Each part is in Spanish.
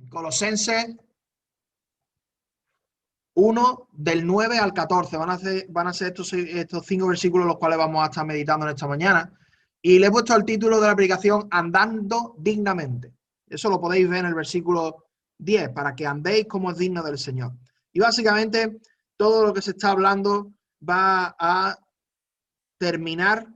Colosenses 1, del 9 al 14. Van a ser estos 5 versículos los cuales vamos a estar meditando en esta mañana. Y le he puesto el título de la predicación Andando dignamente. Eso lo podéis ver en el versículo 10, para que andéis como es digno del Señor. Y básicamente todo lo que se está hablando va a terminar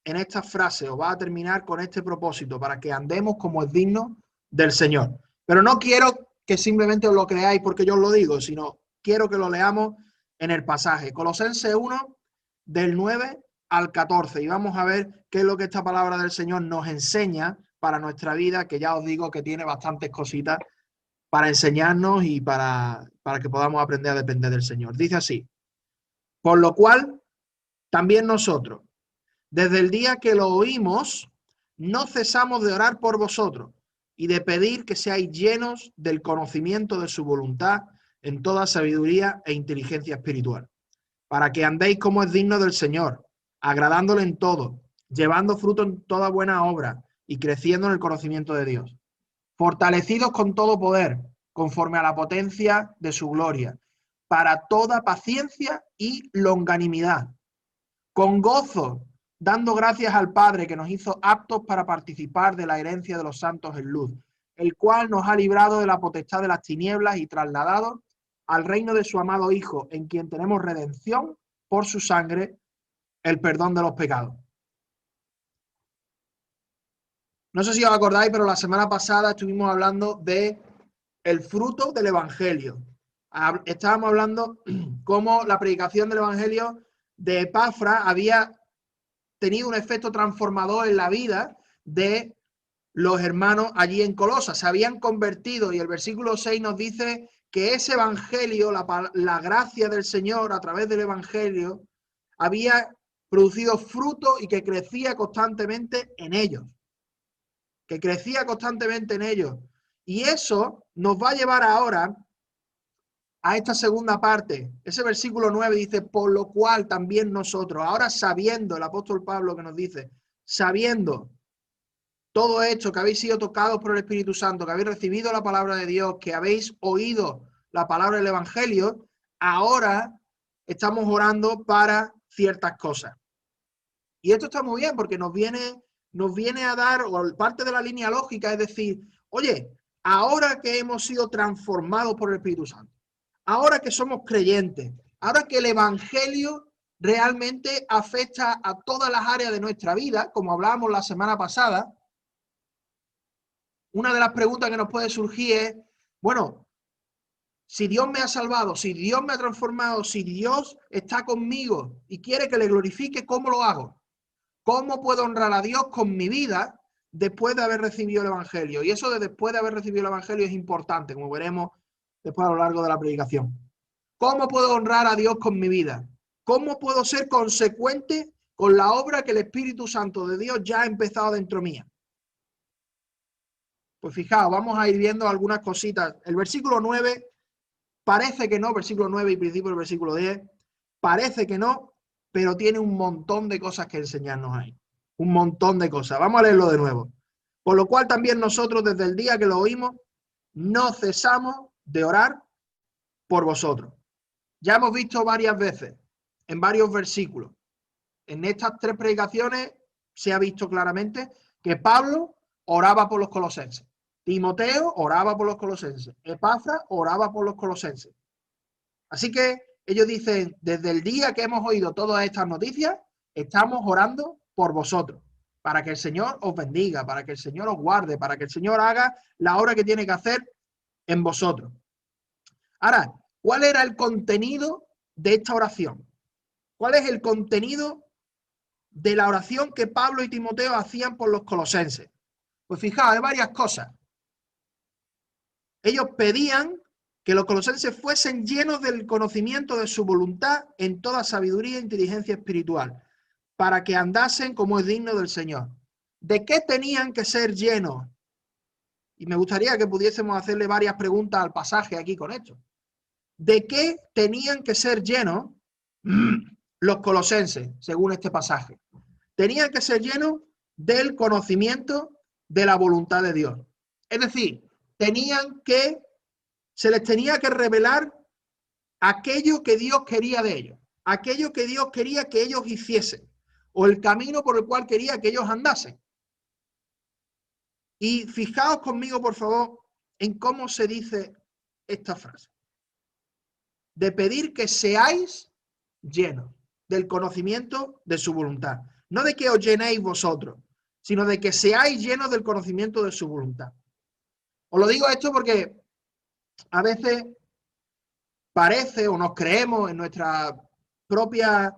en esta frase, o va a terminar con este propósito, para que andemos como es digno del Señor. Pero no quiero que simplemente os lo creáis porque yo os lo digo, sino quiero que lo leamos en el pasaje. Colosenses 1, del 9 al 14. Y vamos a ver qué es lo que esta palabra del Señor nos enseña para nuestra vida, que ya os digo que tiene bastantes cositas para enseñarnos y para que podamos aprender a depender del Señor. Dice así: por lo cual, también nosotros, desde el día que lo oímos, no cesamos de orar por vosotros y de pedir que seáis llenos del conocimiento de su voluntad en toda sabiduría e inteligencia espiritual, para que andéis como es digno del Señor, agradándole en todo, llevando fruto en toda buena obra y creciendo en el conocimiento de Dios, fortalecidos con todo poder, conforme a la potencia de su gloria, para toda paciencia y longanimidad, con gozo, dando gracias al Padre que nos hizo aptos para participar de la herencia de los santos en luz, el cual nos ha librado de la potestad de las tinieblas y trasladado al reino de su amado Hijo, en quien tenemos redención por su sangre, el perdón de los pecados. No sé si os acordáis, pero la semana pasada estuvimos hablando de el fruto del Evangelio. Estábamos hablando cómo la predicación del Evangelio de Epafra había tenido un efecto transformador en la vida de los hermanos allí en Colosas. Se habían convertido, y el versículo 6 nos dice que ese Evangelio, la gracia del Señor a través del Evangelio, había producido fruto y que crecía constantemente en ellos. Que crecía constantemente en ellos. Y eso nos va a llevar ahora a esta segunda parte. Ese versículo 9 dice, por lo cual también nosotros, ahora sabiendo, el apóstol Pablo que nos dice, sabiendo todo esto, que habéis sido tocados por el Espíritu Santo, que habéis recibido la palabra de Dios, que habéis oído la palabra del Evangelio, ahora estamos orando para ciertas cosas. Y esto está muy bien porque nos viene a dar, o parte de la línea lógica, es decir, oye, ahora que hemos sido transformados por el Espíritu Santo, ahora que somos creyentes, ahora que el Evangelio realmente afecta a todas las áreas de nuestra vida, como hablábamos la semana pasada, una de las preguntas que nos puede surgir es, bueno, si Dios me ha salvado, si Dios me ha transformado, si Dios está conmigo y quiere que le glorifique, ¿cómo lo hago? ¿Cómo puedo honrar a Dios con mi vida después de haber recibido el Evangelio? Y eso de después de haber recibido el Evangelio es importante, como veremos después a lo largo de la predicación. ¿Cómo puedo honrar a Dios con mi vida? ¿Cómo puedo ser consecuente con la obra que el Espíritu Santo de Dios ya ha empezado dentro mía? Pues fijaos, vamos a ir viendo algunas cositas. El versículo 9 parece que no, versículo 9 y principio del versículo 10, parece que no, pero tiene un montón de cosas que enseñarnos ahí. Un montón de cosas. Vamos a leerlo de nuevo. Por lo cual también nosotros desde el día que lo oímos, no cesamos de orar por vosotros. Ya hemos visto varias veces, en varios versículos, en estas 3 predicaciones se ha visto claramente que Pablo oraba por los colosenses. Timoteo oraba por los colosenses. Epafra oraba por los colosenses. Así que ellos dicen, desde el día que hemos oído todas estas noticias, estamos orando por vosotros, para que el Señor os bendiga, para que el Señor os guarde, para que el Señor haga la obra que tiene que hacer en vosotros. Ahora, ¿cuál era el contenido de esta oración? ¿Cuál es el contenido de la oración que Pablo y Timoteo hacían por los colosenses? Pues fijaos, hay varias cosas. Ellos pedían que los colosenses fuesen llenos del conocimiento de su voluntad en toda sabiduría e inteligencia espiritual, para que andasen como es digno del Señor. ¿De qué tenían que ser llenos? Y me gustaría que pudiésemos hacerle varias preguntas al pasaje aquí con esto. ¿De qué tenían que ser llenos los colosenses, según este pasaje? Tenían que ser llenos del conocimiento de la voluntad de Dios. Es decir, se les tenía que revelar aquello que Dios quería de ellos, aquello que Dios quería que ellos hiciesen, o el camino por el cual quería que ellos andasen. Y fijaos conmigo, por favor, en cómo se dice esta frase. De pedir que seáis llenos del conocimiento de su voluntad. No de que os llenéis vosotros, sino de que seáis llenos del conocimiento de su voluntad. Os lo digo esto porque a veces parece o nos creemos en nuestra propia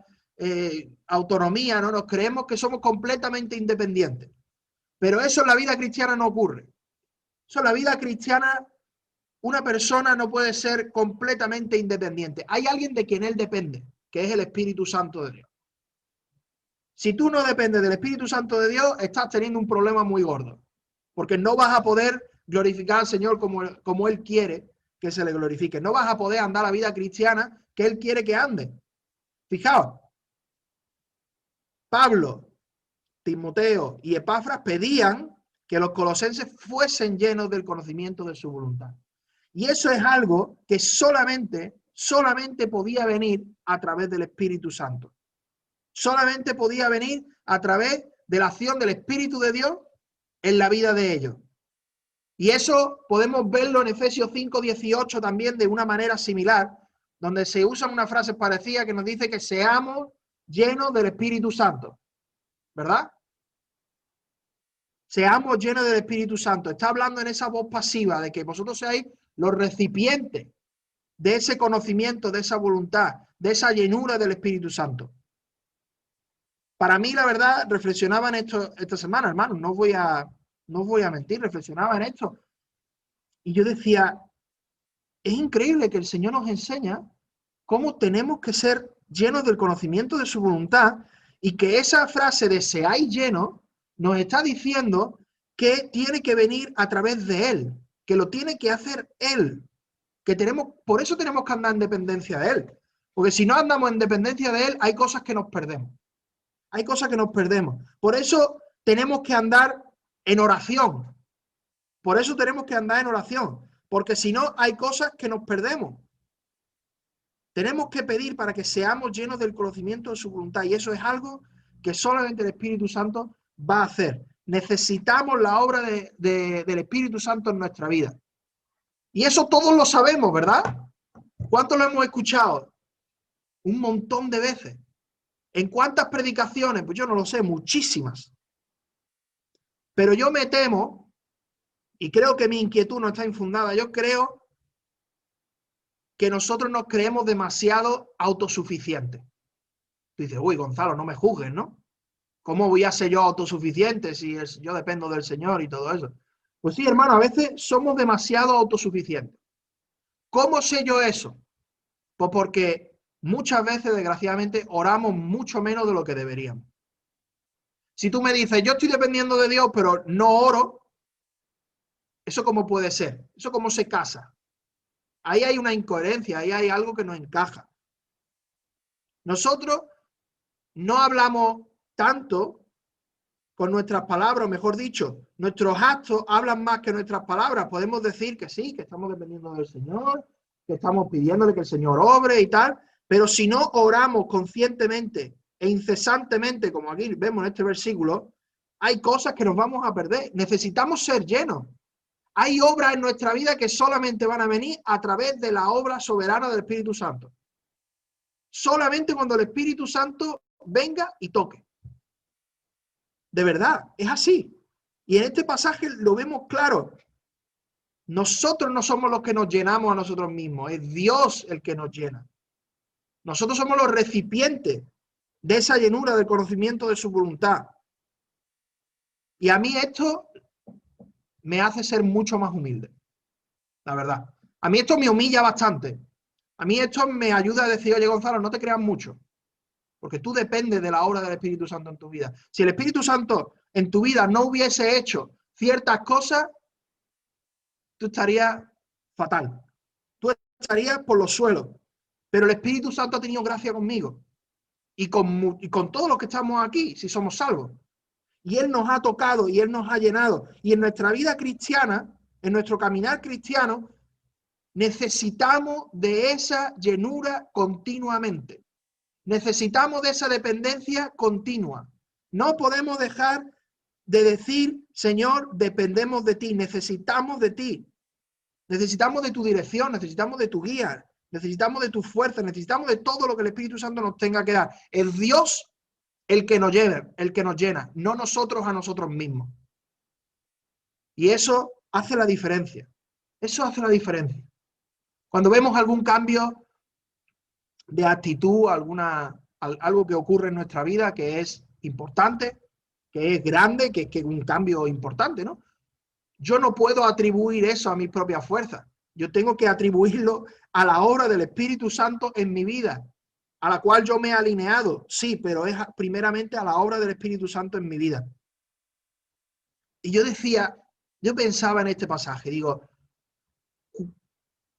autonomía, ¿no? Nos creemos que somos completamente independientes. Pero eso en la vida cristiana no ocurre. Eso en la vida cristiana, una persona no puede ser completamente independiente. Hay alguien de quien él depende, que es el Espíritu Santo de Dios. Si tú no dependes del Espíritu Santo de Dios, estás teniendo un problema muy gordo, porque no vas a poder glorificar al Señor como Él quiere que se le glorifique. No vas a poder andar la vida cristiana que Él quiere que ande. Fijaos, Pablo, Timoteo y Epafras pedían que los colosenses fuesen llenos del conocimiento de su voluntad. Y eso es algo que solamente podía venir a través del Espíritu Santo. Solamente podía venir a través de la acción del Espíritu de Dios en la vida de ellos. Y eso podemos verlo en Efesios 5:18 también de una manera similar, donde se usan unas frases parecidas que nos dice que seamos llenos del Espíritu Santo. ¿Verdad? Seamos llenos del Espíritu Santo. Está hablando en esa voz pasiva de que vosotros seáis los recipientes de ese conocimiento, de esa voluntad, de esa llenura del Espíritu Santo. Para mí, la verdad, reflexionaba en esto esta semana, hermano, no os voy a mentir, reflexionaba en esto. Y yo decía, es increíble que el Señor nos enseña cómo tenemos que ser llenos del conocimiento de su voluntad y que esa frase de seáis llenos nos está diciendo que tiene que venir a través de Él, que lo tiene que hacer Él, por eso tenemos que andar en dependencia de Él, porque si no andamos en dependencia de Él, hay cosas que nos perdemos. Hay cosas que nos perdemos. Por eso tenemos que andar en oración. Por eso tenemos que andar en oración. Porque si no, hay cosas que nos perdemos. Tenemos que pedir para que seamos llenos del conocimiento de su voluntad. Y eso es algo que solamente el Espíritu Santo va a hacer. Necesitamos la obra del Espíritu Santo en nuestra vida. Y eso todos lo sabemos, ¿verdad? ¿Cuántos lo hemos escuchado? Un montón de veces. ¿En cuántas predicaciones? Pues yo no lo sé, muchísimas. Pero yo me temo, y creo que mi inquietud no está infundada, yo creo que nosotros nos creemos demasiado autosuficientes. Tú dices, uy, Gonzalo, no me juzgues, ¿no? ¿Cómo voy a ser yo autosuficiente si yo dependo del Señor y todo eso? Pues sí, hermano, a veces somos demasiado autosuficientes. ¿Cómo sé yo eso? Pues porque muchas veces, desgraciadamente, oramos mucho menos de lo que deberíamos. Si tú me dices, yo estoy dependiendo de Dios, pero no oro, ¿eso cómo puede ser? ¿Eso cómo se casa? Ahí hay una incoherencia, ahí hay algo que no encaja. Nosotros no hablamos tanto con nuestras palabras, o mejor dicho, nuestros actos hablan más que nuestras palabras. Podemos decir que sí, que estamos dependiendo del Señor, que estamos pidiéndole que el Señor obre y tal, pero si no oramos conscientemente e incesantemente, como aquí vemos en este versículo, hay cosas que nos vamos a perder. Necesitamos ser llenos. Hay obras en nuestra vida que solamente van a venir a través de la obra soberana del Espíritu Santo. Solamente cuando el Espíritu Santo venga y toque. De verdad, es así. Y en este pasaje lo vemos claro. Nosotros no somos los que nos llenamos a nosotros mismos, es Dios el que nos llena. Nosotros somos los recipientes de esa llenura del conocimiento de su voluntad. Y a mí esto me hace ser mucho más humilde, la verdad. A mí esto me humilla bastante. A mí esto me ayuda a decir, oye, Gonzalo, no te creas mucho, porque tú dependes de la obra del Espíritu Santo en tu vida. Si el Espíritu Santo en tu vida no hubiese hecho ciertas cosas, tú estarías fatal. Tú estarías por los suelos. Pero el Espíritu Santo ha tenido gracia conmigo y con todos los que estamos aquí, si somos salvos. Y Él nos ha tocado y Él nos ha llenado. Y en nuestra vida cristiana, en nuestro caminar cristiano, necesitamos de esa llenura continuamente. Necesitamos de esa dependencia continua. No podemos dejar de decir, Señor, dependemos de ti, necesitamos de ti. Necesitamos de tu dirección, necesitamos de tu guía, necesitamos de tu fuerza, necesitamos de todo lo que el Espíritu Santo nos tenga que dar. Es Dios el que nos llena, no nosotros a nosotros mismos. Y eso hace la diferencia. Eso hace la diferencia. Cuando vemos algún cambio de actitud, algo que ocurre en nuestra vida que es importante, que es grande, que es un cambio importante, ¿no? Yo no puedo atribuir eso a mis propias fuerzas. Yo tengo que atribuirlo a la obra del Espíritu Santo en mi vida, a la cual yo me he alineado. Sí, pero es primeramente a la obra del Espíritu Santo en mi vida. Y yo pensaba en este pasaje, digo,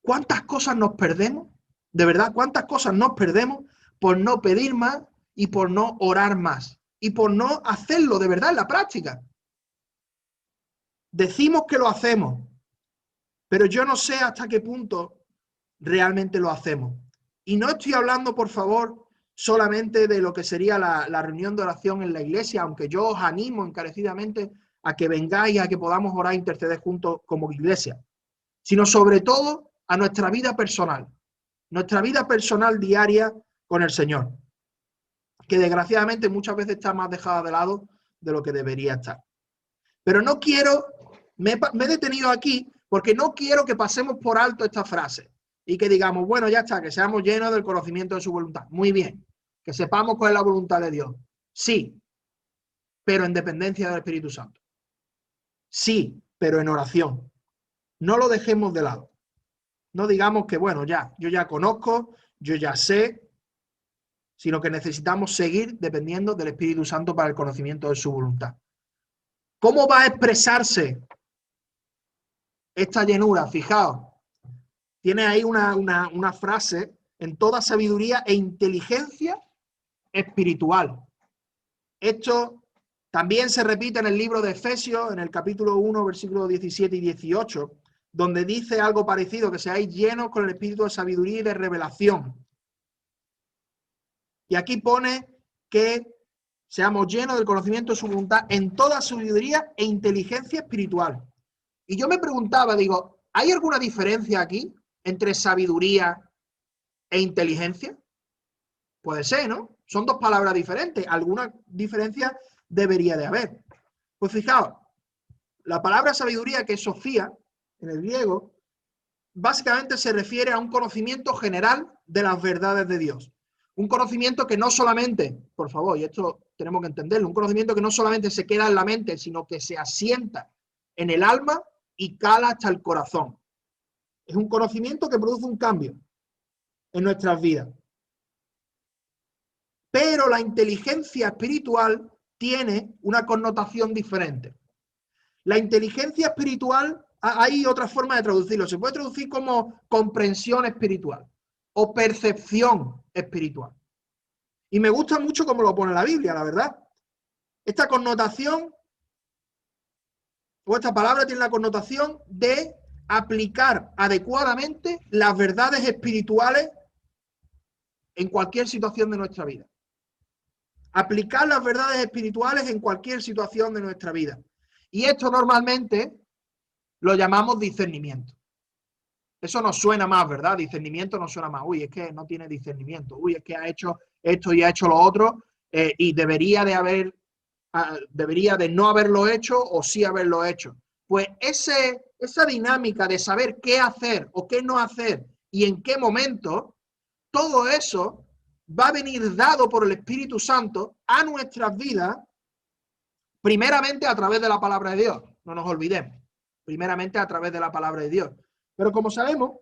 ¿cuántas cosas nos perdemos? De verdad, ¿cuántas cosas nos perdemos por no pedir más y por no orar más? Y por no hacerlo de verdad en la práctica. Decimos que lo hacemos, pero yo no sé hasta qué punto realmente lo hacemos. Y no estoy hablando, por favor, solamente de lo que sería la reunión de oración en la iglesia, aunque yo os animo encarecidamente a que vengáis, a que podamos orar e interceder juntos como iglesia, sino sobre todo a nuestra vida personal diaria con el Señor, que desgraciadamente muchas veces está más dejada de lado de lo que debería estar. Pero no quiero, me he detenido aquí porque no quiero que pasemos por alto esta frase y que digamos, bueno, ya está, que seamos llenos del conocimiento de su voluntad. Muy bien, que sepamos cuál es la voluntad de Dios. Sí, pero en dependencia del Espíritu Santo. Sí, pero en oración. No lo dejemos de lado. No digamos que, bueno, yo ya conozco, yo ya sé, sino que necesitamos seguir dependiendo del Espíritu Santo para el conocimiento de su voluntad. ¿Cómo va a expresarse esta llenura? Fijaos, tiene ahí una frase: en toda sabiduría e inteligencia espiritual. Esto también se repite en el libro de Efesios, en el capítulo 1, versículos 17 y 18, donde dice algo parecido, que seáis llenos con el espíritu de sabiduría y de revelación. Y aquí pone que seamos llenos del conocimiento de su voluntad en toda sabiduría e inteligencia espiritual. Y yo me preguntaba, digo, ¿hay alguna diferencia aquí entre sabiduría e inteligencia? Puede ser, ¿no? Son dos palabras diferentes. Alguna diferencia debería de haber. Pues fijaos, la palabra sabiduría, que es Sofía, en el griego, básicamente se refiere a un conocimiento general de las verdades de Dios. Un conocimiento que no solamente, por favor, y esto tenemos que entenderlo, un conocimiento que no solamente se queda en la mente, sino que se asienta en el alma y cala hasta el corazón. Es un conocimiento que produce un cambio en nuestras vidas. Pero la inteligencia espiritual tiene una connotación diferente. La inteligencia espiritual, hay otra forma de traducirlo, se puede traducir como comprensión espiritual o percepción espiritual. Y me gusta mucho cómo lo pone la Biblia, la verdad. Esta connotación, o esta palabra tiene la connotación de aplicar adecuadamente las verdades espirituales en cualquier situación de nuestra vida. Aplicar las verdades espirituales en cualquier situación de nuestra vida. Y esto normalmente lo llamamos discernimiento. Eso nos suena más, ¿verdad? Discernimiento nos suena más. Uy, es que no tiene discernimiento. Uy, es que ha hecho esto y ha hecho lo otro y debería de no haberlo hecho o sí haberlo hecho. Pues esa dinámica de saber qué hacer o qué no hacer y en qué momento, todo eso va a venir dado por el Espíritu Santo a nuestras vidas, primeramente a través de la palabra de Dios. No nos olvidemos. Primeramente a través de la palabra de Dios. Pero como sabemos,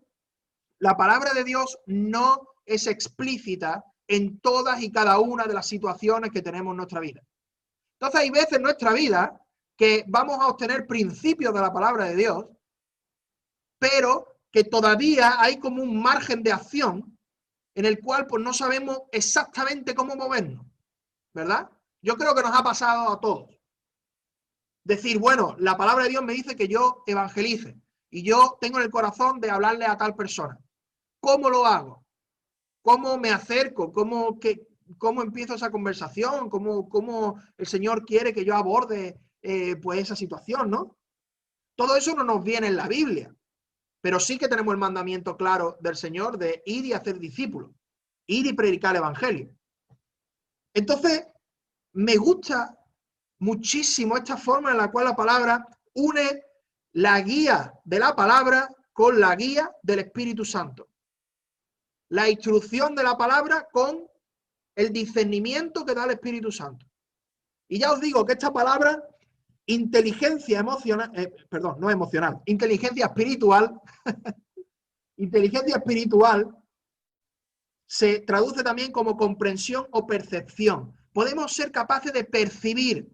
la palabra de Dios no es explícita en todas y cada una de las situaciones que tenemos en nuestra vida. Entonces hay veces en nuestra vida que vamos a obtener principios de la palabra de Dios, pero que todavía hay como un margen de acción en el cual pues no sabemos exactamente cómo movernos, ¿verdad? Yo creo que nos ha pasado a todos. Decir, bueno, la palabra de Dios me dice que yo evangelice, y yo tengo en el corazón de hablarle a tal persona. ¿Cómo lo hago? ¿Cómo me acerco? ¿Cómo empiezo esa conversación? ¿Cómo el Señor quiere que yo aborde pues esa situación, ¿no? Todo eso no nos viene en la Biblia, pero sí que tenemos el mandamiento claro del Señor de ir y hacer discípulos, ir y predicar el Evangelio. Entonces, me gusta muchísimo esta forma en la cual la palabra une la guía de la palabra con la guía del Espíritu Santo. La instrucción de la palabra con el discernimiento que da el Espíritu Santo. Y ya os digo que esta palabra, inteligencia emocional, no emocional, inteligencia espiritual, inteligencia espiritual se traduce también como comprensión o percepción. Podemos ser capaces de percibir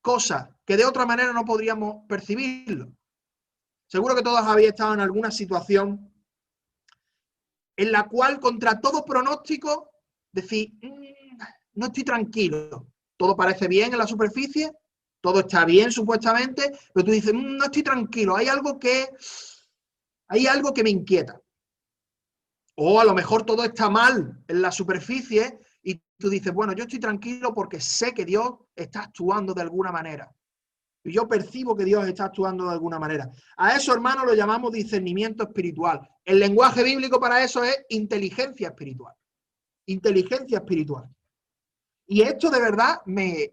cosas que de otra manera no podríamos percibirlo. Seguro que todos habéis estado en alguna situación en la cual, contra todo pronóstico, decís, no estoy tranquilo. Todo parece bien en la superficie, todo está bien supuestamente, pero tú dices, no estoy tranquilo, hay algo que me inquieta. O a lo mejor todo está mal en la superficie y tú dices, bueno, yo estoy tranquilo porque sé que Dios está actuando de alguna manera. Y yo percibo que Dios está actuando de alguna manera. A eso, hermano, lo llamamos discernimiento espiritual. El lenguaje bíblico para eso es inteligencia espiritual. Inteligencia espiritual. Y esto de verdad me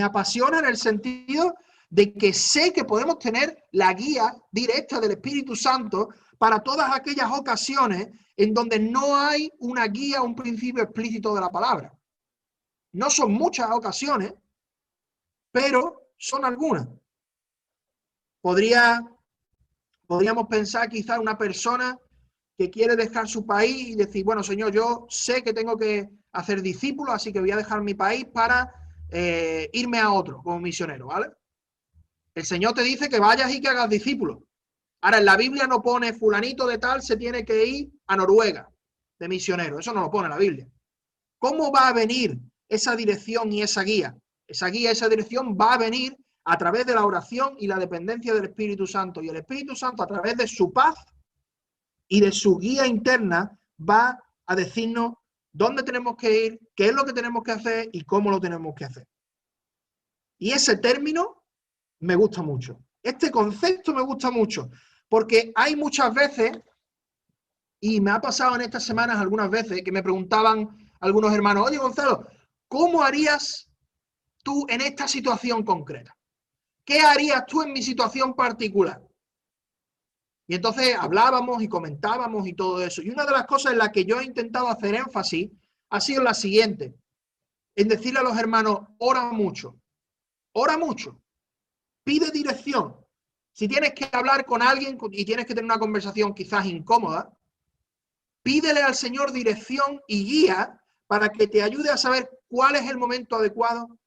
apasiona en el sentido de que sé que podemos tener la guía directa del Espíritu Santo para todas aquellas ocasiones en donde no hay una guía, un principio explícito de la palabra. No son muchas ocasiones, pero son algunas. Podríamos pensar quizás una persona que quiere dejar su país y decir, bueno, Señor, yo sé que tengo que hacer discípulos, así que voy a dejar mi país para irme a otro como misionero, ¿vale? El Señor te dice que vayas y que hagas discípulos. Ahora, en la Biblia no pone fulanito de tal se tiene que ir a Noruega de misionero. Eso no lo pone la Biblia. ¿Cómo va a venir esa dirección y esa guía? Esa guía, esa dirección va a venir a través de la oración y la dependencia del Espíritu Santo. Y el Espíritu Santo, a través de su paz y de su guía interna, va a decirnos dónde tenemos que ir, qué es lo que tenemos que hacer y cómo lo tenemos que hacer. Y ese término me gusta mucho. Este concepto me gusta mucho, porque hay muchas veces, y me ha pasado en estas semanas algunas veces, que me preguntaban algunos hermanos, oye Gonzalo, ¿cómo harías tú en esta situación concreta? ¿Qué harías tú en mi situación particular? Y entonces hablábamos y comentábamos y todo eso. Y una de las cosas en las que yo he intentado hacer énfasis ha sido la siguiente, en decirle a los hermanos, ora mucho, pide dirección. Si tienes que hablar con alguien y tienes que tener una conversación quizás incómoda, pídele al Señor dirección y guía para que te ayude a saber cuál es el momento adecuado,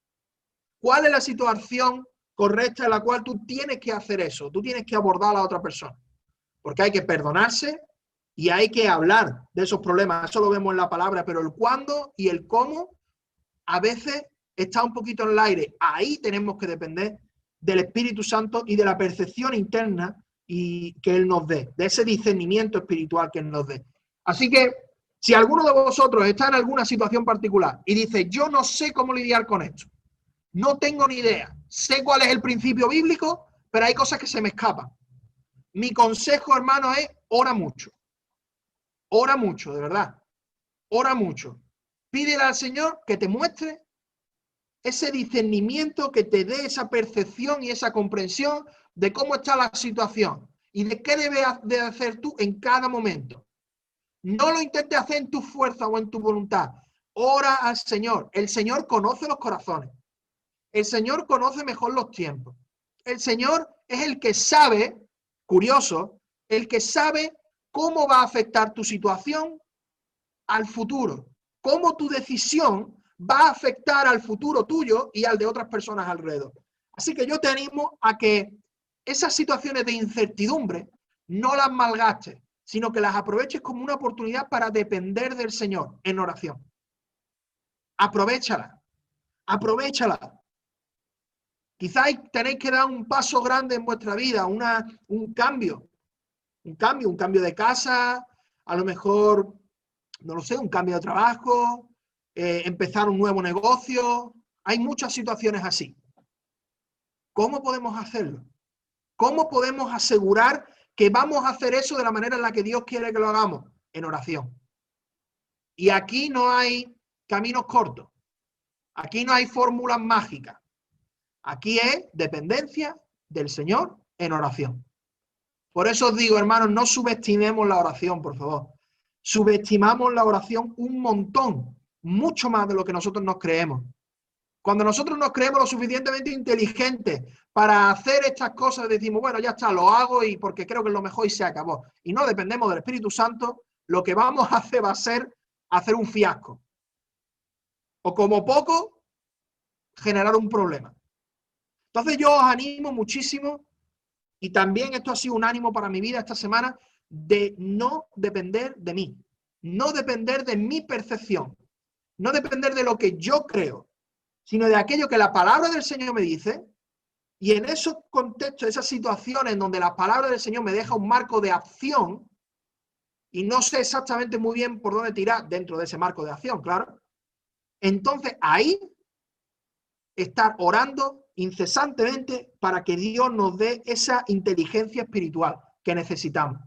cuál es la situación correcta en la cual tú tienes que hacer eso, tú tienes que abordar a la otra persona. Porque hay que perdonarse y hay que hablar de esos problemas. Eso lo vemos en la palabra, pero el cuándo y el cómo a veces está un poquito en el aire. Ahí tenemos que depender del Espíritu Santo y de la percepción interna y que Él nos dé, de ese discernimiento espiritual que Él nos dé. Así que, si alguno de vosotros está en alguna situación particular y dice, yo no sé cómo lidiar con esto, no tengo ni idea, sé cuál es el principio bíblico, pero hay cosas que se me escapan. Mi consejo, hermano, es ora mucho, de verdad, ora mucho. Pídele al Señor que te muestre ese discernimiento, que te dé esa percepción y esa comprensión de cómo está la situación y de qué debes de hacer tú en cada momento. No lo intentes hacer en tu fuerza o en tu voluntad. Ora al Señor. El Señor conoce los corazones. El Señor conoce mejor los tiempos. El Señor es el que sabe, curioso, el que sabe cómo va a afectar tu situación al futuro, cómo tu decisión va a afectar al futuro tuyo y al de otras personas alrededor. Así que yo te animo a que esas situaciones de incertidumbre no las malgastes, sino que las aproveches como una oportunidad para depender del Señor en oración. Aprovéchala, aprovechala. Quizás tenéis que dar un paso grande en vuestra vida, un cambio de casa, a lo mejor, no lo sé, un cambio de trabajo, empezar un nuevo negocio. Hay muchas situaciones así. ¿Cómo podemos hacerlo? ¿Cómo podemos asegurar que vamos a hacer eso de la manera en la que Dios quiere que lo hagamos? En oración. Y aquí no hay caminos cortos. Aquí no hay fórmulas mágicas. Aquí es dependencia del Señor en oración. Por eso os digo, hermanos, no subestimemos la oración, por favor. Subestimamos la oración un montón, mucho más de lo que nosotros nos creemos. Cuando nosotros nos creemos lo suficientemente inteligentes para hacer estas cosas, decimos, bueno, ya está, lo hago y porque creo que es lo mejor y se acabó. Y no dependemos del Espíritu Santo, lo que vamos a hacer va a ser hacer un fiasco. O como poco, generar un problema. Entonces yo os animo muchísimo, y también esto ha sido un ánimo para mi vida esta semana, de no depender de mí, no depender de mi percepción, no depender de lo que yo creo, sino de aquello que la palabra del Señor me dice, y en esos contextos, esas situaciones en donde la palabra del Señor me deja un marco de acción, y no sé exactamente muy bien por dónde tirar dentro de ese marco de acción, claro, entonces ahí estar orando incesantemente para que Dios nos dé esa inteligencia espiritual que necesitamos.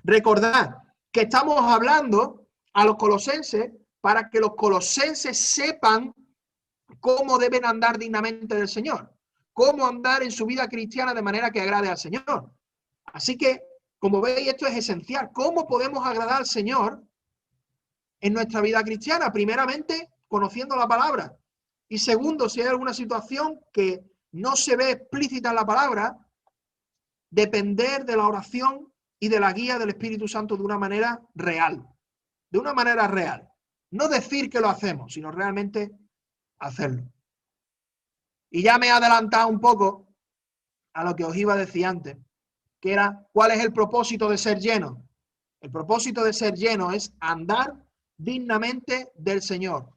Recordad que estamos hablando a los colosenses para que los colosenses sepan cómo deben andar dignamente del Señor, cómo andar en su vida cristiana de manera que agrade al Señor. Así que, como veis, esto es esencial. ¿Cómo podemos agradar al Señor en nuestra vida cristiana? Primeramente, conociendo la palabra. Y segundo, si hay alguna situación que no se ve explícita en la palabra, depender de la oración y de la guía del Espíritu Santo de una manera real. De una manera real. No decir que lo hacemos, sino realmente hacerlo. Y ya me he adelantado un poco a lo que os iba a decir antes, que era, ¿cuál es el propósito de ser lleno? El propósito de ser lleno es andar dignamente del Señor.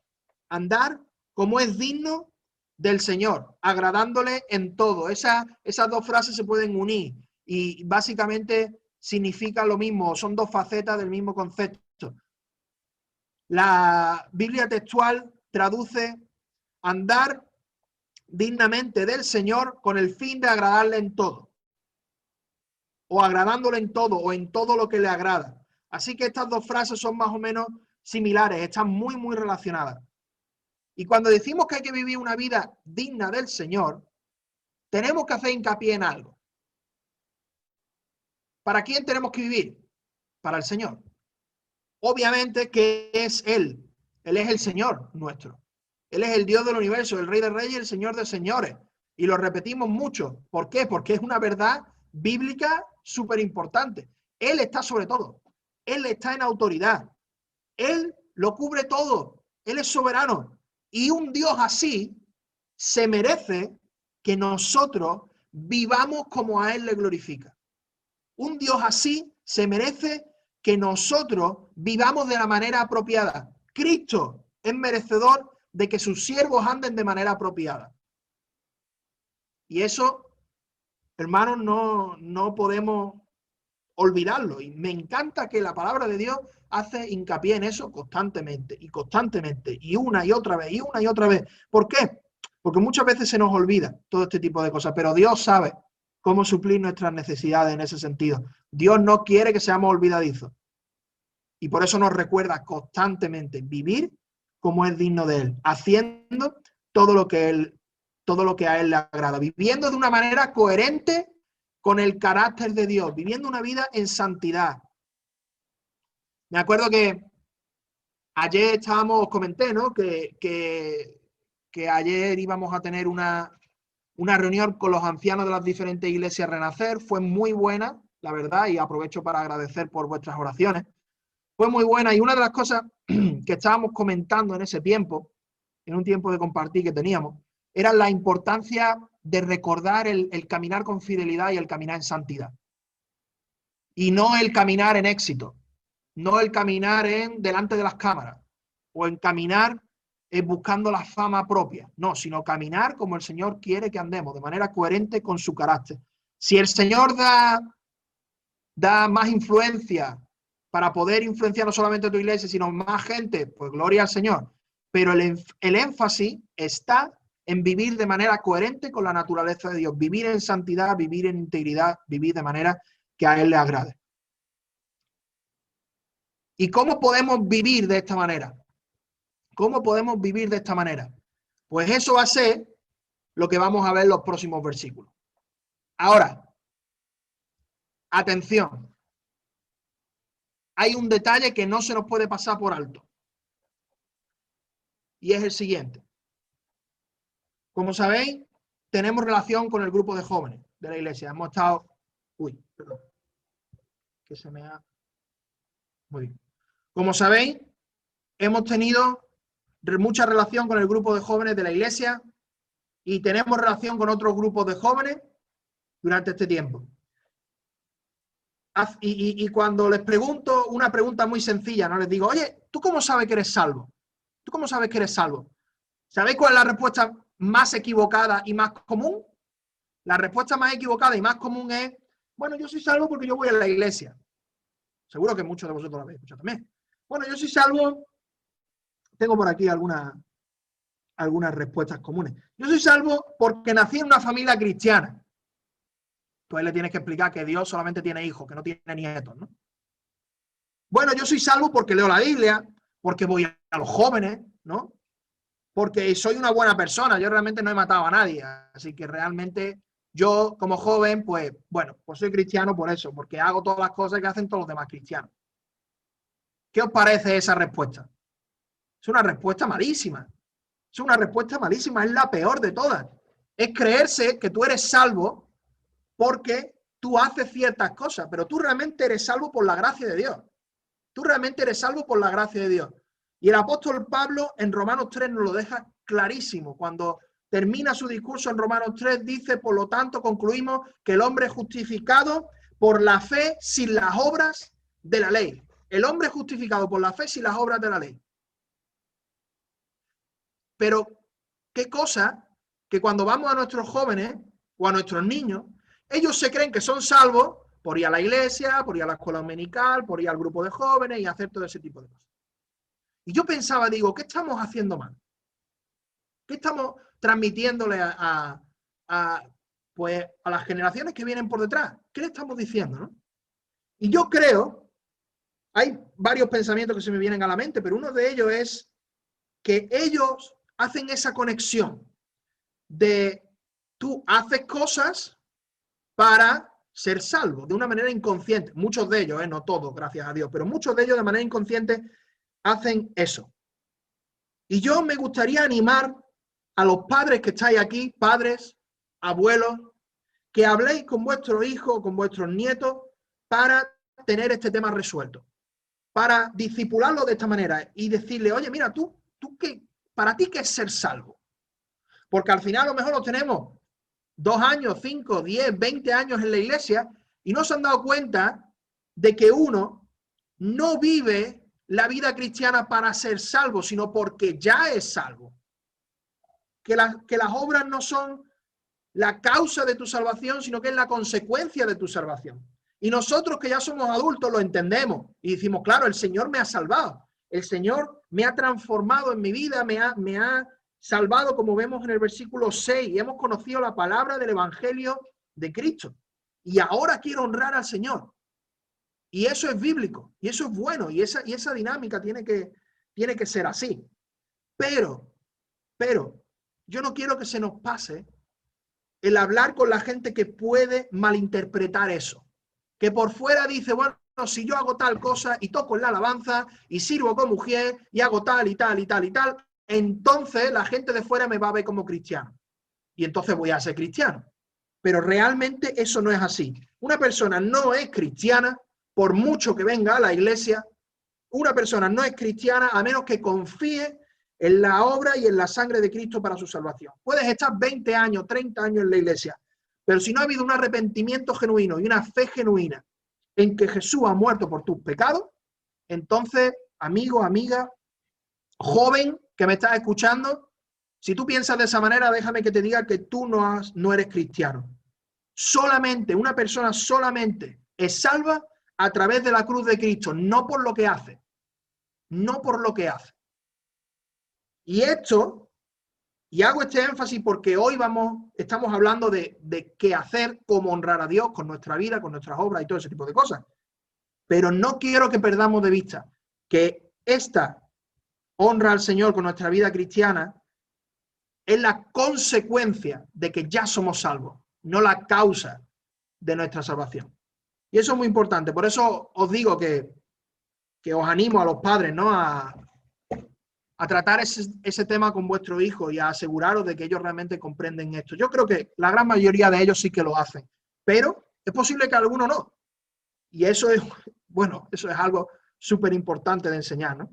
Andar como es digno del Señor, agradándole en todo. Esas dos frases se pueden unir y básicamente significan lo mismo, son dos facetas del mismo concepto. La Biblia textual traduce andar dignamente del Señor con el fin de agradarle en todo, o agradándole en todo, o en todo lo que le agrada. Así que estas dos frases son más o menos similares, están muy, muy relacionadas. Y cuando decimos que hay que vivir una vida digna del Señor, tenemos que hacer hincapié en algo. ¿Para quién tenemos que vivir? Para el Señor. Obviamente que es Él. Él es el Señor nuestro. Él es el Dios del universo, el Rey de Reyes y el Señor de señores. Y lo repetimos mucho. ¿Por qué? Porque es una verdad bíblica súper importante. Él está sobre todo. Él está en autoridad. Él lo cubre todo. Él es soberano. Y un Dios así se merece que nosotros vivamos como a Él le glorifica. Un Dios así se merece que nosotros vivamos de la manera apropiada. Cristo es merecedor de que sus siervos anden de manera apropiada. Y eso, hermanos, no podemos olvidarlo. Y me encanta que la palabra de Dios hace hincapié en eso constantemente y una y otra vez y una y otra vez. ¿Por qué? Porque muchas veces se nos olvida todo este tipo de cosas, pero Dios sabe cómo suplir nuestras necesidades en ese sentido. Dios no quiere que seamos olvidadizos. Y por eso nos recuerda constantemente vivir como es digno de Él, haciendo todo lo que a Él le agrada, viviendo de una manera coherente con el carácter de Dios, viviendo una vida en santidad. Me acuerdo que ayer os comenté, ¿no? Que ayer íbamos a tener una reunión con los ancianos de las diferentes iglesias Renacer. Fue muy buena, la verdad, y aprovecho para agradecer por vuestras oraciones. Fue muy buena y una de las cosas que estábamos comentando en ese tiempo, en un tiempo de compartir que teníamos, era la importancia de recordar el caminar con fidelidad y el caminar en santidad. Y no el caminar en éxito, no el caminar delante de las cámaras o en caminar buscando la fama propia, no, sino caminar como el Señor quiere que andemos, de manera coherente con su carácter. Si el Señor da más influencia para poder influenciar no solamente a tu iglesia, sino más gente, pues gloria al Señor. Pero el énfasis está en vivir de manera coherente con la naturaleza de Dios, vivir en santidad, vivir en integridad, vivir de manera que a Él le agrade. ¿Y cómo podemos vivir de esta manera? ¿Cómo podemos vivir de esta manera? Pues eso va a ser lo que vamos a ver en los próximos versículos. Ahora, atención. Hay un detalle que no se nos puede pasar por alto. Y es el siguiente. Como sabéis, tenemos relación con el grupo de jóvenes de la iglesia. Hemos estado... Uy, perdón. Que se me ha... Muy bien. Como sabéis, hemos tenido mucha relación con el grupo de jóvenes de la iglesia y tenemos relación con otros grupos de jóvenes durante este tiempo. Y cuando les pregunto una pregunta muy sencilla, no les digo, oye, ¿tú cómo sabes que eres salvo? ¿Tú cómo sabes que eres salvo? ¿Sabéis cuál es la respuesta más equivocada y más común? La respuesta más equivocada y más común es, bueno, yo soy salvo porque yo voy a la iglesia. Seguro que muchos de vosotros lo habéis escuchado también. Bueno, yo soy salvo, tengo por aquí algunas respuestas comunes. Yo soy salvo porque nací en una familia cristiana. Tú ahí le tienes que explicar que Dios solamente tiene hijos, que no tiene nietos, ¿no? Bueno, yo soy salvo porque leo la Biblia, porque voy a los jóvenes, ¿no? Porque soy una buena persona, yo realmente no he matado a nadie, así que realmente yo como joven, pues bueno, pues soy cristiano por eso, porque hago todas las cosas que hacen todos los demás cristianos. ¿Qué os parece esa respuesta? Es una respuesta malísima, es una respuesta malísima, es la peor de todas. Es creerse que tú eres salvo porque tú haces ciertas cosas, pero tú realmente eres salvo por la gracia de Dios. Tú realmente eres salvo por la gracia de Dios. Y el apóstol Pablo en Romanos 3 nos lo deja clarísimo. Cuando termina su discurso en Romanos 3 dice, por lo tanto, concluimos que el hombre es justificado por la fe sin las obras de la ley. El hombre es justificado por la fe sin las obras de la ley. Pero, ¿qué cosa? Que cuando vamos a nuestros jóvenes o a nuestros niños, ellos se creen que son salvos por ir a la iglesia, por ir a la escuela dominical, por ir al grupo de jóvenes y hacer todo ese tipo de cosas. Y yo pensaba, digo, ¿qué estamos haciendo mal? ¿Qué estamos transmitiéndole pues, a las generaciones que vienen por detrás? ¿Qué le estamos diciendo, no? Y yo creo, hay varios pensamientos que se me vienen a la mente, pero uno de ellos es que ellos hacen esa conexión de tú haces cosas para ser salvo, de una manera inconsciente. Muchos de ellos, no todos, gracias a Dios, pero muchos de ellos de manera inconsciente hacen eso. Y yo me gustaría animar a los padres que estáis aquí, padres, abuelos, que habléis con vuestros hijos, con vuestros nietos, para tener este tema resuelto, para discipularlo de esta manera y decirle, oye, mira, tú qué, para ti qué es ser salvo. Porque al final a lo mejor lo tenemos 2 años, 5, 10, 20 años en la iglesia y no se han dado cuenta de que uno no vive la vida cristiana para ser salvo, sino porque ya es salvo. Que las obras no son la causa de tu salvación, sino que es la consecuencia de tu salvación. Y nosotros que ya somos adultos lo entendemos y decimos, claro, el Señor me ha salvado, el Señor me ha transformado en mi vida, me ha salvado, como vemos en el versículo 6, y hemos conocido la palabra del Evangelio de Cristo. Y ahora quiero honrar al Señor. Y eso es bíblico, y eso es bueno, y esa dinámica tiene que ser así. Pero, yo no quiero que se nos pase el hablar con la gente que puede malinterpretar eso. Que por fuera dice, bueno, si yo hago tal cosa y toco en la alabanza y sirvo como mujer y hago tal y tal y tal y tal, entonces la gente de fuera me va a ver como cristiano. Y entonces voy a ser cristiano. Pero realmente eso no es así. Una persona no es cristiana por mucho que venga a la iglesia. Una persona no es cristiana a menos que confíe en la obra y en la sangre de Cristo para su salvación. Puedes estar 20 años, 30 años en la iglesia, pero si no ha habido un arrepentimiento genuino y una fe genuina en que Jesús ha muerto por tus pecados, entonces, amigo, amiga, joven, que me estás escuchando, si tú piensas de esa manera, déjame que te diga que tú no eres cristiano. Solamente, una persona solamente es salva a través de la cruz de Cristo, no por lo que hace. No por lo que hace. Y esto, y hago este énfasis porque hoy estamos hablando de qué hacer, cómo honrar a Dios con nuestra vida, con nuestras obras y todo ese tipo de cosas. Pero no quiero que perdamos de vista que esta honra al Señor con nuestra vida cristiana es la consecuencia de que ya somos salvos, no la causa de nuestra salvación. Y eso es muy importante. Por eso os digo que os animo a los padres, ¿no? A tratar ese tema con vuestro hijo y a aseguraros de que ellos realmente comprenden esto. Yo creo que la gran mayoría de ellos sí que lo hacen, pero es posible que algunos no. Y eso es, bueno, eso es algo súper importante de enseñar, ¿no?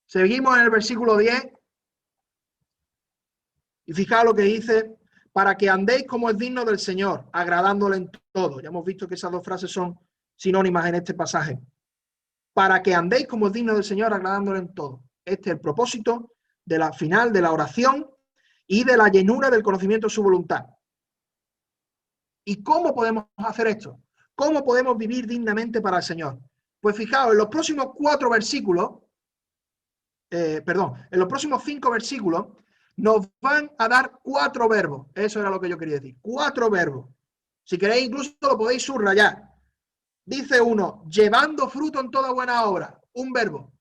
Seguimos en el versículo 10 y fijaos lo que dice, para que andéis como es digno del Señor, agradándole en todo. Ya hemos visto que esas dos frases son sinónimas en este pasaje. Para que andéis como es digno del Señor, agradándole en todo. Este es el propósito de la final de la oración y de la llenura del conocimiento de su voluntad. ¿Y cómo podemos hacer esto? ¿Cómo podemos vivir dignamente para el Señor? Pues fijaos, en los próximos 4 versículos, en los próximos 5 versículos, nos van a dar 4 verbos. Eso era lo que yo quería decir. 4 verbos. Si queréis, incluso lo podéis subrayar. Dice uno, llevando fruto en toda buena obra. Un verbo.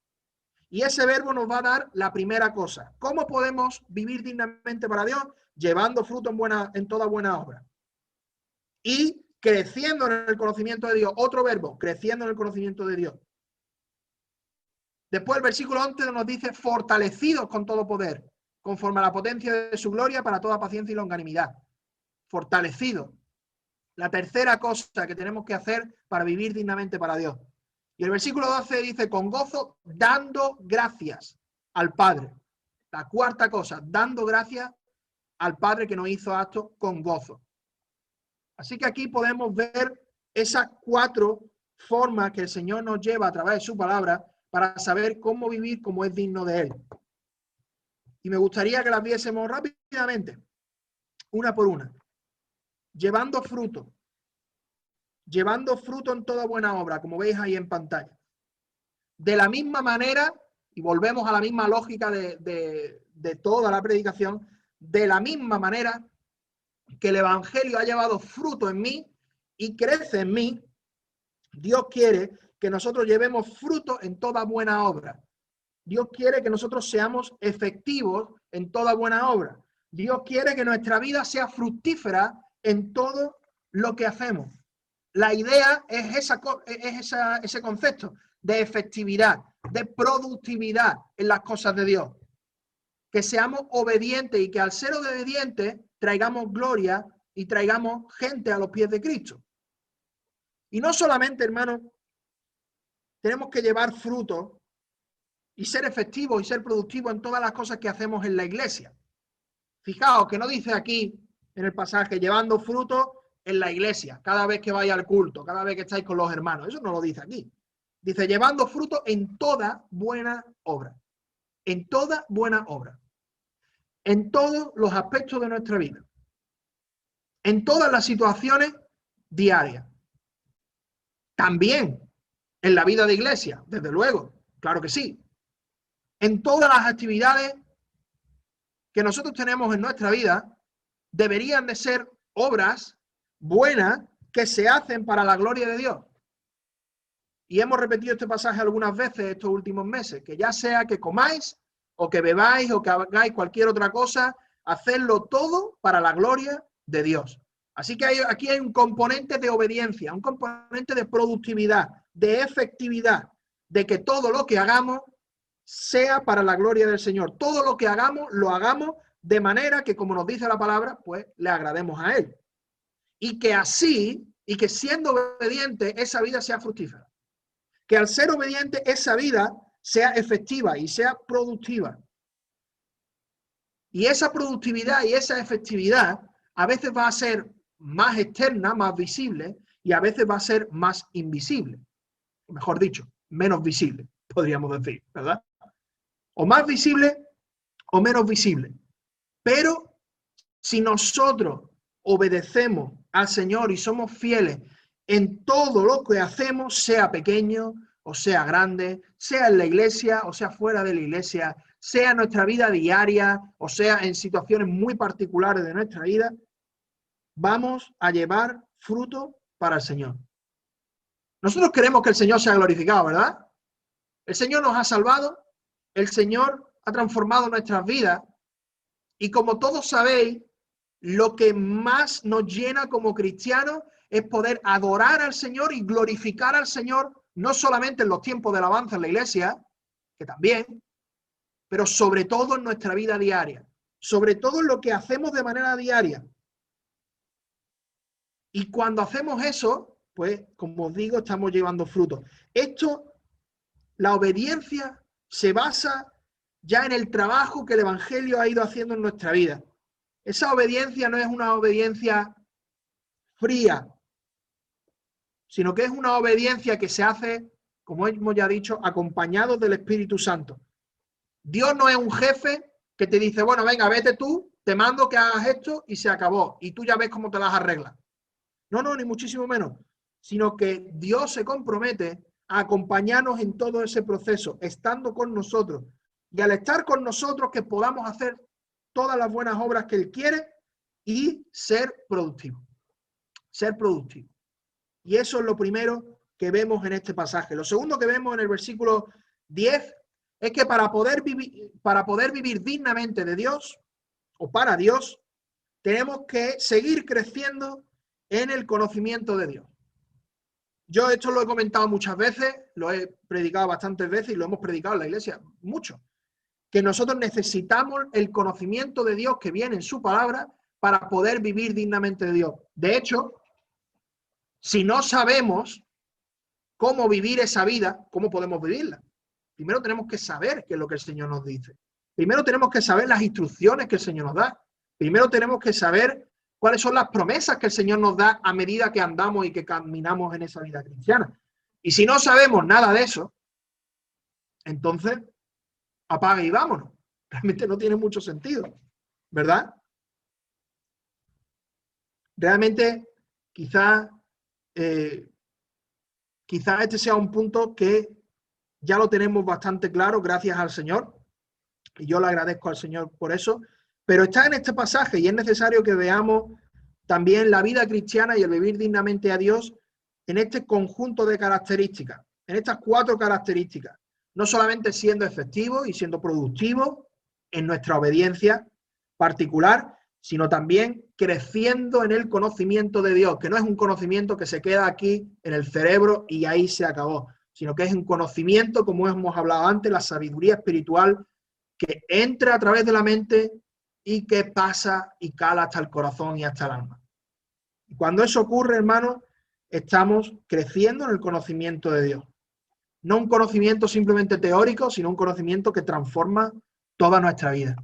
Y ese verbo nos va a dar la primera cosa. ¿Cómo podemos vivir dignamente para Dios? Llevando fruto en toda buena obra. Y creciendo en el conocimiento de Dios. Otro verbo, creciendo en el conocimiento de Dios. Después el versículo 11 nos dice, fortalecidos con todo poder, conforme a la potencia de su gloria para toda paciencia y longanimidad. Fortalecidos. La tercera cosa que tenemos que hacer para vivir dignamente para Dios. Y el versículo 12 dice, con gozo, dando gracias al Padre. La cuarta cosa, dando gracias al Padre que nos hizo esto con gozo. Así que aquí podemos ver esas 4 formas que el Señor nos lleva a través de su palabra para saber cómo vivir como es digno de Él. Y me gustaría que las viésemos rápidamente, una por una. Llevando fruto en toda buena obra, como veis ahí en pantalla. De la misma manera, y volvemos a la misma lógica de toda la predicación, de la misma manera que el Evangelio ha llevado fruto en mí y crece en mí, Dios quiere que nosotros llevemos fruto en toda buena obra. Dios quiere que nosotros seamos efectivos en toda buena obra. Dios quiere que nuestra vida sea fructífera en todo lo que hacemos. La idea es ese concepto de efectividad, de productividad en las cosas de Dios. Que seamos obedientes y que al ser obedientes traigamos gloria y traigamos gente a los pies de Cristo. Y no solamente, hermanos, tenemos que llevar fruto y ser efectivos y ser productivos en todas las cosas que hacemos en la iglesia. Fijaos que no dice aquí en el pasaje llevando fruto en la iglesia, cada vez que vaya al culto, cada vez que estáis con los hermanos. Eso no lo dice aquí. Dice llevando fruto en toda buena obra. En toda buena obra. En todos los aspectos de nuestra vida. En todas las situaciones diarias. También en la vida de iglesia, desde luego, claro que sí. En todas las actividades que nosotros tenemos en nuestra vida, deberían de ser obras buenas que se hacen para la gloria de Dios. Y hemos repetido este pasaje algunas veces estos últimos meses, que ya sea que comáis, o que bebáis, o que hagáis cualquier otra cosa, hacedlo todo para la gloria de Dios. Así que aquí hay un componente de obediencia, un componente de productividad, de efectividad, de que todo lo que hagamos sea para la gloria del Señor. Todo lo que hagamos, lo hagamos de manera que, como nos dice la palabra, pues le agrademos a Él. Y que así, y que siendo obediente, esa vida sea fructífera. Que al ser obediente, esa vida sea efectiva y sea productiva. Y esa productividad y esa efectividad a veces va a ser más externa, más visible, y a veces va a ser más invisible. Mejor dicho, menos visible. podríamos decir, ¿verdad? O más visible o menos visible. Pero si nosotros obedecemos al Señor y somos fieles en todo lo que hacemos, sea pequeño o sea grande, sea en la iglesia o sea fuera de la iglesia, sea en nuestra vida diaria o sea en situaciones muy particulares de nuestra vida, vamos a llevar fruto para el Señor. Nosotros queremos que el Señor sea glorificado, ¿verdad? El Señor nos ha salvado, el Señor ha transformado nuestras vidas y como todos sabéis, lo que más nos llena como cristianos es poder adorar al Señor y glorificar al Señor, no solamente en los tiempos de alabanza en la iglesia, que también, pero sobre todo en nuestra vida diaria, sobre todo en lo que hacemos de manera diaria. Y cuando hacemos eso, pues, como os digo, estamos llevando fruto. Esto, la obediencia se basa ya en el trabajo que el Evangelio ha ido haciendo en nuestra vida. Esa obediencia no es una obediencia fría, sino que es una obediencia que se hace, como hemos ya dicho, acompañado del Espíritu Santo. Dios no es un jefe que te dice, bueno, venga, vete tú, te mando que hagas esto y se acabó. Y tú ya ves cómo te las arreglas. No, no, ni muchísimo menos. Sino que Dios se compromete a acompañarnos en todo ese proceso, estando con nosotros. Y al estar con nosotros, que podamos hacer todas las buenas obras que Él quiere y ser productivos. Ser productivos. Y eso es lo primero que vemos en este pasaje. Lo segundo que vemos en el versículo 10 es que para poder vivir dignamente de Dios o para Dios, tenemos que seguir creciendo en el conocimiento de Dios. Yo esto lo he comentado muchas veces, lo he predicado bastantes veces y lo hemos predicado en la iglesia mucho, que nosotros necesitamos el conocimiento de Dios que viene en su palabra para poder vivir dignamente de Dios. De hecho, si no sabemos cómo vivir esa vida, ¿cómo podemos vivirla? Primero tenemos que saber qué es lo que el Señor nos dice. Primero tenemos que saber las instrucciones que el Señor nos da. Primero tenemos que saber cuáles son las promesas que el Señor nos da a medida que andamos y que caminamos en esa vida cristiana. Y si no sabemos nada de eso, entonces apaga y vámonos. Realmente no tiene mucho sentido, ¿verdad? Realmente quizás este sea un punto que ya lo tenemos bastante claro, gracias al Señor, y yo le agradezco al Señor por eso, pero está en este pasaje y es necesario que veamos también la vida cristiana y el vivir dignamente a Dios en este conjunto de características, en estas 4 características, no solamente siendo efectivos y siendo productivos en nuestra obediencia particular, sino también creciendo en el conocimiento de Dios, que no es un conocimiento que se queda aquí en el cerebro y ahí se acabó, sino que es un conocimiento, como hemos hablado antes, la sabiduría espiritual que entra a través de la mente y que pasa y cala hasta el corazón y hasta el alma. Y cuando eso ocurre, hermanos, estamos creciendo en el conocimiento de Dios. No un conocimiento simplemente teórico, sino un conocimiento que transforma toda nuestra vida.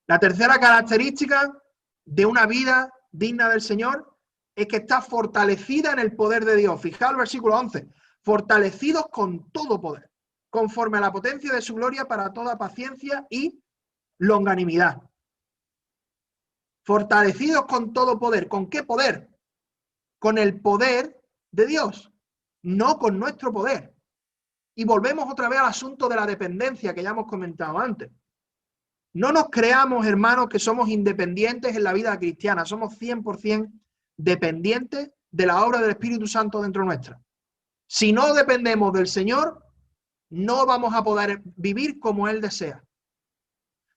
La tercera característica de una vida digna del Señor es que está fortalecida en el poder de Dios. Fijaos el versículo 11. Fortalecidos con todo poder, conforme a la potencia de su gloria para toda paciencia y longanimidad. Fortalecidos con todo poder. ¿Con qué poder? Con el poder de Dios, no con nuestro poder. Y volvemos otra vez al asunto de la dependencia que ya hemos comentado antes. No nos creamos, hermanos, que somos independientes en la vida cristiana. Somos 100% dependientes de la obra del Espíritu Santo dentro nuestra. Si no dependemos del Señor, no vamos a poder vivir como Él desea.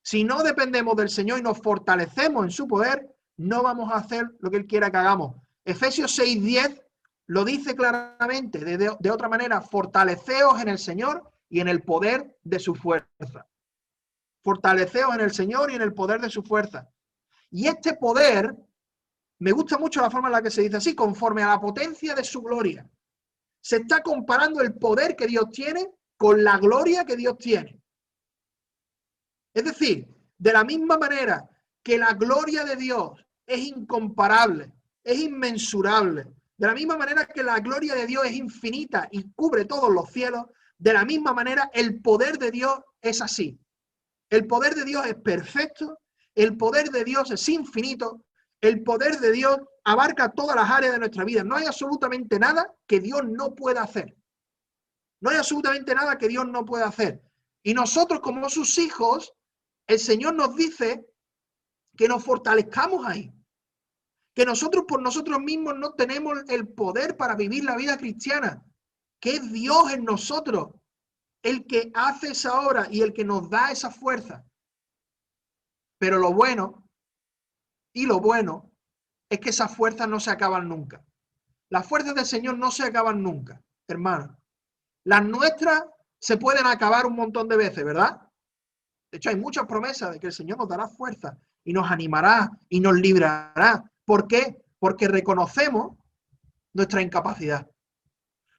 Si no dependemos del Señor y nos fortalecemos en su poder, no vamos a hacer lo que Él quiera que hagamos. Efesios 6:10 lo dice claramente, de otra manera, fortaleceos en el Señor y en el poder de su fuerza. Fortaleceos en el Señor y en el poder de su fuerza. Y este poder, me gusta mucho la forma en la que se dice así, conforme a la potencia de su gloria. Se está comparando el poder que Dios tiene con la gloria que Dios tiene. Es decir, de la misma manera que la gloria de Dios es incomparable, es inmensurable, de la misma manera que la gloria de Dios es infinita y cubre todos los cielos, De la misma manera, el poder de Dios es así. El poder de Dios es perfecto, el poder de Dios es infinito, el poder de Dios abarca todas las áreas de nuestra vida. No hay absolutamente nada que Dios no pueda hacer. No hay absolutamente nada que Dios no pueda hacer. Y nosotros, como sus hijos, el Señor nos dice que nos fortalezcamos ahí. Que nosotros por nosotros mismos no tenemos el poder para vivir la vida cristiana. Que es Dios en nosotros el que hace esa obra y el que nos da esa fuerza. Pero lo bueno es que esas fuerzas no se acaban nunca. Las fuerzas del Señor no se acaban nunca, hermano. Las nuestras se pueden acabar un montón de veces, ¿verdad? De hecho, hay muchas promesas de que el Señor nos dará fuerza y nos animará y nos librará. ¿Por qué? Porque reconocemos nuestra incapacidad.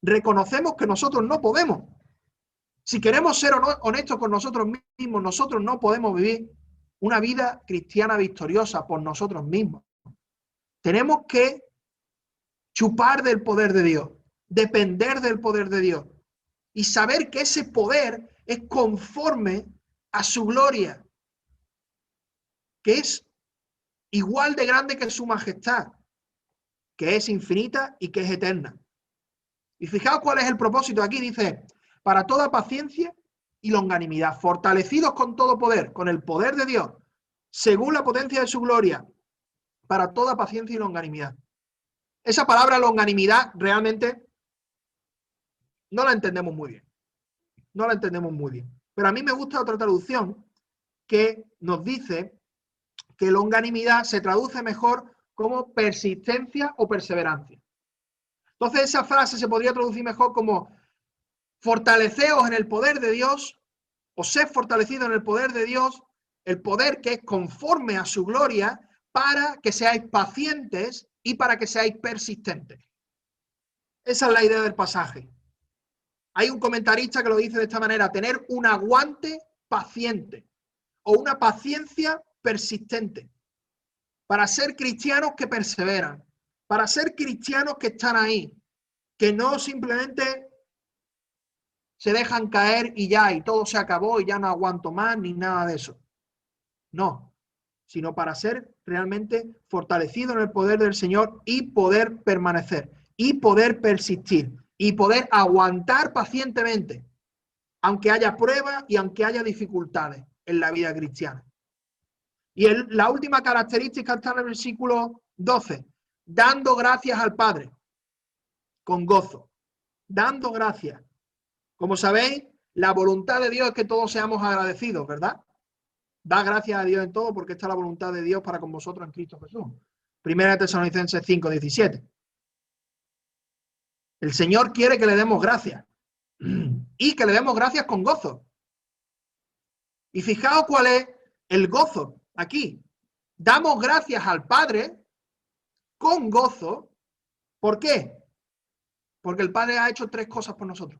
Reconocemos que nosotros no podemos. Si queremos ser honestos con nosotros mismos, nosotros no podemos vivir una vida cristiana victoriosa por nosotros mismos. Tenemos que chupar del poder de Dios, depender del poder de Dios y saber que ese poder es conforme a su gloria, que es igual de grande que su majestad, que es infinita y que es eterna. Y fijaos cuál es el propósito aquí, dice, para toda paciencia y longanimidad, fortalecidos con todo poder, con el poder de Dios, según la potencia de su gloria, para toda paciencia y longanimidad. Esa palabra longanimidad realmente no la entendemos muy bien. No la entendemos muy bien. Pero a mí me gusta otra traducción que nos dice que longanimidad se traduce mejor como persistencia o perseverancia. Entonces esa frase se podría traducir mejor como fortaleceos en el poder de Dios o sed fortalecidos en el poder de Dios, el poder que es conforme a su gloria, para que seáis pacientes y para que seáis persistentes. Esa es la idea del pasaje. Hay un comentarista que lo dice de esta manera: tener un aguante paciente o una paciencia persistente para ser cristianos que perseveran, para ser cristianos que están ahí, que no simplemente se dejan caer y ya, y todo se acabó y ya no aguanto más ni nada de eso. No, sino para ser realmente fortalecido en el poder del Señor y poder permanecer y poder persistir y poder aguantar pacientemente, aunque haya pruebas y aunque haya dificultades en la vida cristiana. Y la última característica está en el versículo 12, dando gracias al Padre con gozo, dando gracias. Como sabéis, la voluntad de Dios es que todos seamos agradecidos, ¿verdad? Da gracias a Dios en todo porque esta es la voluntad de Dios para con vosotros en Cristo Jesús. Primera Tesalonicenses 5:17. El Señor quiere que le demos gracias y que le demos gracias con gozo. Y fijaos cuál es el gozo aquí. Damos gracias al Padre con gozo. ¿Por qué? Porque el Padre ha hecho tres cosas por nosotros.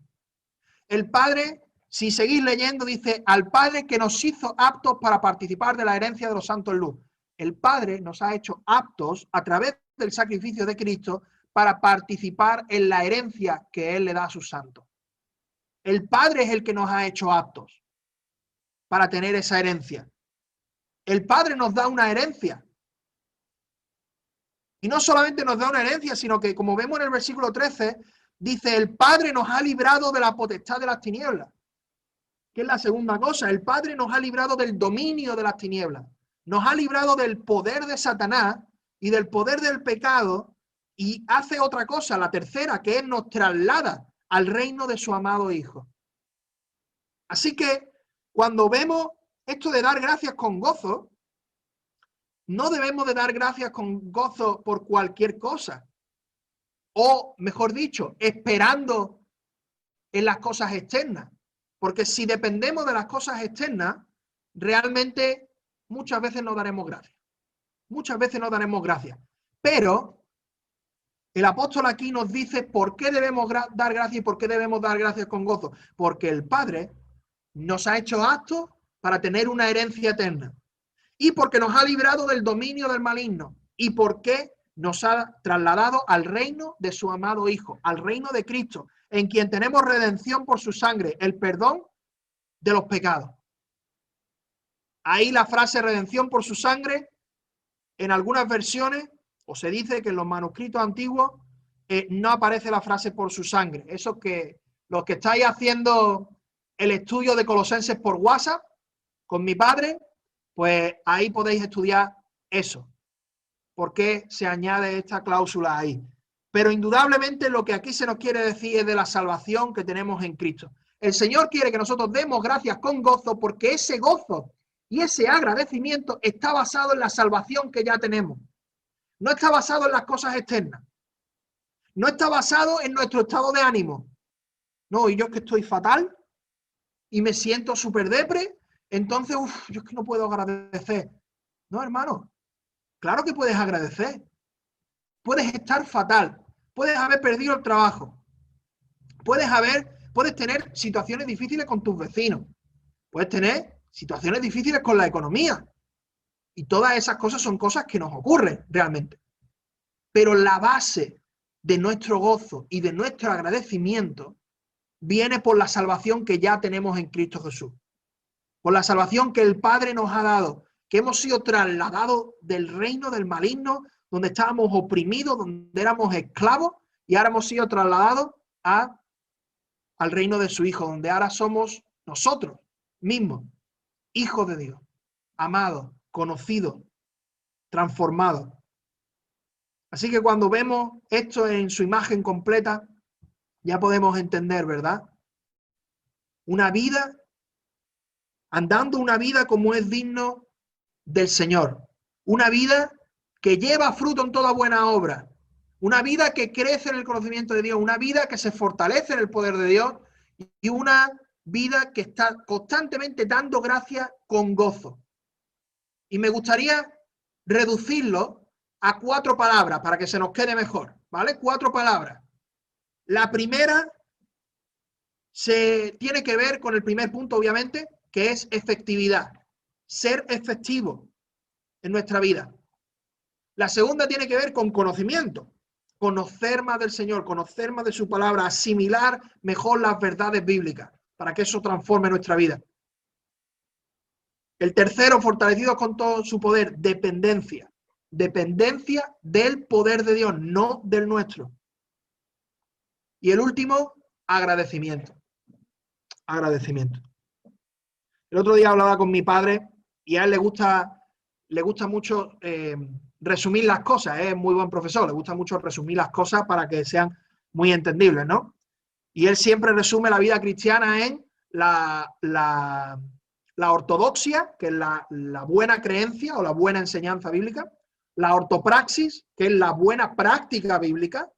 El Padre, si seguís leyendo, dice, al Padre que nos hizo aptos para participar de la herencia de los santos en luz. El Padre nos ha hecho aptos a través del sacrificio de Cristo para participar en la herencia que Él le da a sus santos. El Padre es el que nos ha hecho aptos para tener esa herencia. El Padre nos da una herencia. Y no solamente nos da una herencia, sino que, como vemos en el versículo 13, dice, el Padre nos ha librado de la potestad de las tinieblas. ¿Qué es la segunda cosa? El Padre nos ha librado del dominio de las tinieblas. Nos ha librado del poder de Satanás y del poder del pecado, y hace otra cosa, la tercera, que es nos traslada al reino de su amado Hijo. Así que cuando vemos esto de dar gracias con gozo, no debemos de dar gracias con gozo por cualquier cosa. O, mejor dicho, esperando en las cosas externas. Porque si dependemos de las cosas externas, realmente muchas veces no daremos gracias. Muchas veces no daremos gracias. Pero el apóstol aquí nos dice por qué debemos dar gracias y por qué debemos dar gracias con gozo. Porque el Padre nos ha hecho aptos para tener una herencia eterna. Y porque nos ha librado del dominio del maligno. Y porque nos ha trasladado al reino de su amado Hijo, al reino de Cristo. en quien tenemos redención por su sangre, el perdón de los pecados. Ahí la frase redención por su sangre, en algunas versiones, o se dice que en los manuscritos antiguos, no aparece la frase por su sangre. Eso que los que estáis haciendo el estudio de Colosenses por WhatsApp con mi padre, pues ahí podéis estudiar eso. ¿Por qué se añade esta cláusula ahí? Pero indudablemente lo que aquí se nos quiere decir es de la salvación que tenemos en Cristo. El Señor quiere que nosotros demos gracias con gozo, porque ese gozo y ese agradecimiento está basado en la salvación que ya tenemos. No está basado en las cosas externas. No está basado en nuestro estado de ánimo. No, y yo es que estoy fatal y me siento súper depre, entonces, yo es que no puedo agradecer. No, hermano, claro que puedes agradecer. Puedes estar fatal, puedes haber perdido el trabajo, puedes tener situaciones difíciles con tus vecinos, puedes tener situaciones difíciles con la economía. Y todas esas cosas son cosas que nos ocurren realmente. Pero la base de nuestro gozo y de nuestro agradecimiento viene por la salvación que ya tenemos en Cristo Jesús. Por la salvación que el Padre nos ha dado, que hemos sido trasladados del reino del maligno, donde estábamos oprimidos, donde éramos esclavos, y ahora hemos sido trasladados al reino de su Hijo, donde ahora somos nosotros mismos, hijos de Dios, amados, conocidos, transformados. Así que cuando vemos esto en su imagen completa, ya podemos entender, ¿verdad? Una vida, andando una vida como es digno del Señor. Una vida que lleva fruto en toda buena obra. Una vida que crece en el conocimiento de Dios. Una vida que se fortalece en el poder de Dios. Y una vida que está constantemente dando gracias con gozo. Y me gustaría reducirlo a 4 palabras para que se nos quede mejor, ¿vale? 4 palabras. La primera tiene que ver con el primer punto, obviamente, que es efectividad. Ser efectivo en nuestra vida. La segunda tiene que ver con conocimiento. Conocer más del Señor, conocer más de su palabra, asimilar mejor las verdades bíblicas para que eso transforme nuestra vida. El tercero, fortalecidos con todo su poder, dependencia. Dependencia del poder de Dios, no del nuestro. Y el último, agradecimiento. Agradecimiento. El otro día hablaba con mi padre y a él le gusta mucho resumir las cosas. Es muy buen profesor, le gusta mucho resumir las cosas para que sean muy entendibles, ¿no? Y él siempre resume la vida cristiana en la ortodoxia, que es la buena creencia o la buena enseñanza bíblica, la ortopraxis, que es la buena práctica bíblica,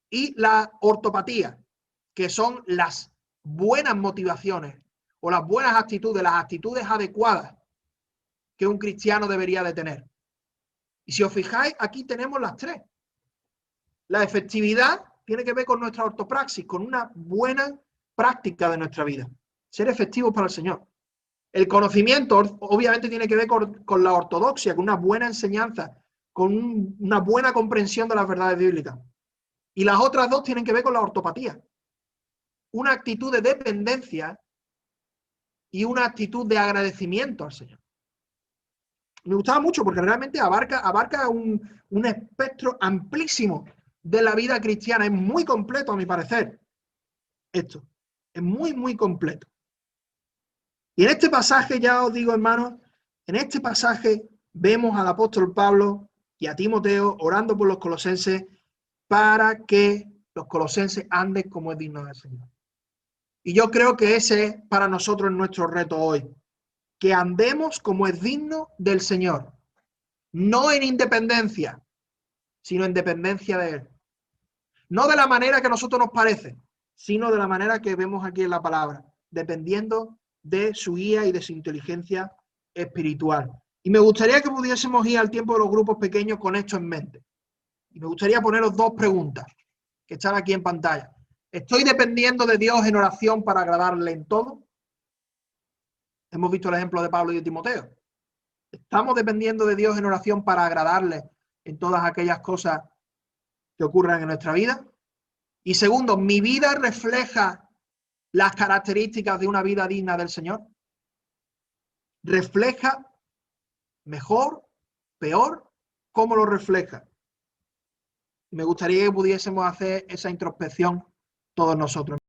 y la ortopatía, que son las buenas motivaciones o las buenas actitudes, las actitudes adecuadas que un cristiano debería de tener. Y si os fijáis, aquí tenemos las 3. La efectividad tiene que ver con nuestra ortopraxis, con una buena práctica de nuestra vida. Ser efectivos para el Señor. El conocimiento, obviamente, tiene que ver con la ortodoxia, con una buena enseñanza, con una buena comprensión de las verdades bíblicas. Y las otras 2 tienen que ver con la ortopatía. Una actitud de dependencia y una actitud de agradecimiento al Señor. Me gustaba mucho porque realmente abarca un espectro amplísimo de la vida cristiana. Es muy completo, a mi parecer. Esto es muy, muy completo. Y en este pasaje, ya os digo, hermanos, en este pasaje vemos al apóstol Pablo y a Timoteo orando por los colosenses para que los colosenses anden como es digno del Señor. Y yo creo que ese es para nosotros nuestro reto hoy. Que andemos como es digno del Señor. No en independencia, sino en dependencia de Él. No de la manera que a nosotros nos parece, sino de la manera que vemos aquí en la palabra, dependiendo de su guía y de su inteligencia espiritual. Y me gustaría que pudiésemos ir al tiempo de los grupos pequeños con esto en mente. Y me gustaría poneros 2 preguntas que están aquí en pantalla. ¿Estoy dependiendo de Dios en oración para agradarle en todo? Hemos visto el ejemplo de Pablo y de Timoteo. ¿Estamos dependiendo de Dios en oración para agradarle en todas aquellas cosas que ocurran en nuestra vida? Y segundo, ¿mi vida refleja las características de una vida digna del Señor? ¿Refleja mejor, peor? ¿Cómo lo refleja? Me gustaría que pudiésemos hacer esa introspección todos nosotros.